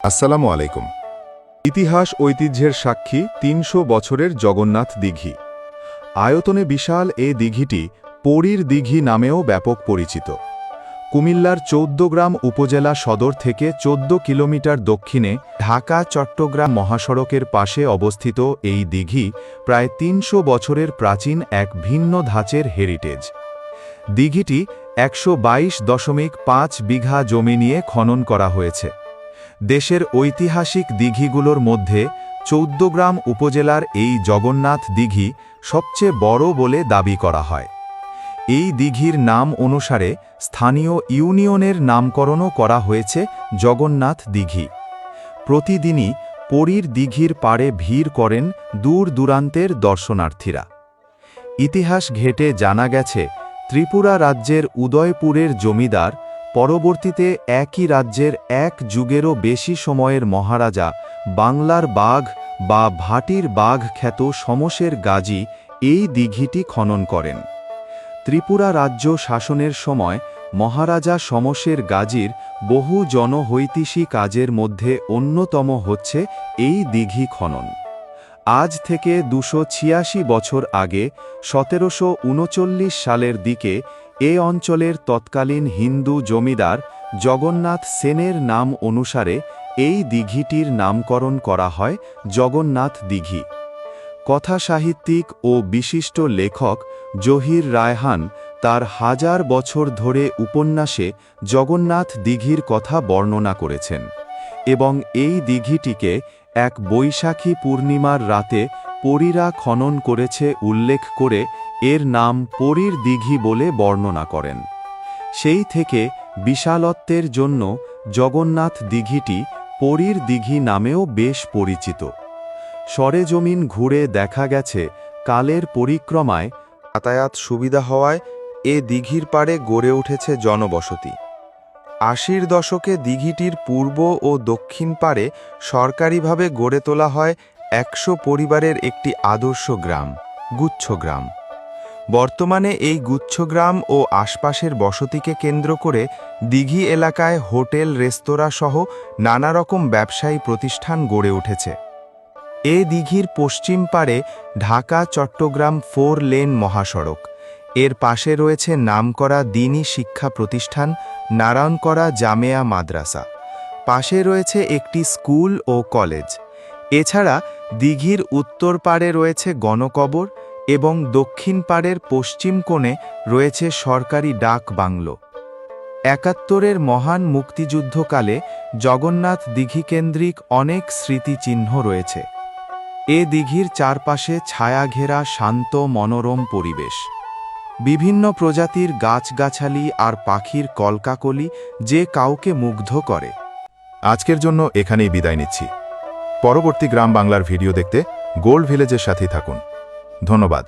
আসসালামু আলাইকুম। ইতিহাস ঐতিহ্যের সাক্ষী ৩০০ বছরের জগন্নাথ দিঘি। আয়তনে বিশাল এ দিঘিটি পরীর দিঘি নামেও ব্যাপক পরিচিত। কুমিল্লার চৌদ্দগ্রাম উপজেলা সদর থেকে ১৪ কিলোমিটার দক্ষিণে ঢাকা-চট্টগ্রাম মহাসড়কের পাশে অবস্থিত এই দিঘি প্রায় ৩০০ বছরের প্রাচীন এক ভিন্ন ধাঁচের হেরিটেজ। দিঘিটি ১২২.৫ বিঘা জমি নিয়ে খনন করা হয়েছে। দেশের ঐতিহাসিক দিঘিগুলোর মধ্যে চৌদ্দগ্রাম উপজেলার এই জগন্নাথ দিঘি সবচেয়ে বড় বলে দাবি করা হয়। এই দিঘির নাম অনুসারে স্থানীয় ইউনিয়নের নামকরণও করা হয়েছে জগন্নাথ দিঘি। প্রতিদিনই পরীর দিঘির পাড়ে ভিড় করেন দূর দূরান্তের দর্শনার্থীরা। ইতিহাস ঘেঁটে জানা গেছে, ত্রিপুরা রাজ্যের উদয়পুরের জমিদার, পরবর্তীতে একই রাজ্যের এক যুগেরও বেশি সময়ের মহারাজা, বাংলার বাঘ বা ভাটির বাঘ খ্যাত শমশের গাজী এই দিঘিটি খনন করেন। ত্রিপুরা রাজ্য শাসনের সময় মহারাজা শমশের গাজীর বহু জনহৈতিশী কাজের মধ্যে অন্যতম হচ্ছে এই দিঘি খনন। আজ থেকে ২৮৬ বছর আগে ১৭৩৯ সালের দিকে এ অঞ্চলের তৎকালীন হিন্দু জমিদার জগন্নাথ সেনের নাম অনুসারে এই দিঘিটির নামকরণ করা হয় জগন্নাথ দিঘি। কথাসাহিত্যিক ও বিশিষ্ট লেখক জহির রায়হান তার ১০০০ বছর ধরে উপন্যাসে জগন্নাথ দিঘির কথা বর্ণনা করেছেন এবং এই দিঘিটিকে এক বৈশাখী পূর্ণিমার রাতে পরীরা খনন করেছে উল্লেখ করে এর নাম পরীর দিঘি বলে বর্ণনা করেন। সেই থেকে বিশালত্বের জন্য জগন্নাথ দিঘিটি পরীর দিঘি নামেও বেশ পরিচিত। সরেজমিন ঘুরে দেখা গেছে, কালের পরিক্রমায় যাতায়াত সুবিধা হওয়ায় এ দিঘির পাড়ে গড়ে উঠেছে জনবসতি। ৮০ দশকে দিঘিটির পূর্ব ও দক্ষিণ পাড়ে সরকারিভাবে গড়ে তোলা হয় ১০০ পরিবারের একটি আদর্শ গ্রাম, গুচ্ছগ্রাম। বর্তমানে এই গুচ্ছগ্রাম ও আশপাশের বসতিকে কেন্দ্র করে দিঘি এলাকায় হোটেল, রেস্তোরাঁ সহ নানা রকম ব্যবসায়ী প্রতিষ্ঠান গড়ে উঠেছে। এ দিঘির পশ্চিম পাড়ে ঢাকা-চট্টগ্রাম 4 লেন মহাসড়ক। এর পাশে রয়েছে নামকরা দ্বীনি শিক্ষা প্রতিষ্ঠান নারায়ণকরা জামেয়া মাদ্রাসা। পাশে রয়েছে একটি স্কুল ও কলেজ। এছাড়া দিঘির উত্তর পাড়ে রয়েছে গণকবর এবং দক্ষিণ পাড়ের পশ্চিম কোণে রয়েছে সরকারি ডাক বাংলো। ৭১-এর মহান মুক্তিযুদ্ধকালে জগন্নাথ দিঘি কেন্দ্রিক অনেক স্মৃতিচিহ্ন রয়েছে। এ দিঘির চারপাশে ছায়াঘেরা শান্ত মনোরম পরিবেশ। বিভিন্ন প্রজাতির গাছগাছালি আর পাখির কলকাকলি যে কাউকে মুগ্ধ করে। আজকের জন্য এখানেই বিদায় নিচ্ছি। পরবর্তী গ্রাম বাংলার ভিডিও দেখতে গোল্ড ভিলেজের সাথেই থাকুন। ধন্যবাদ।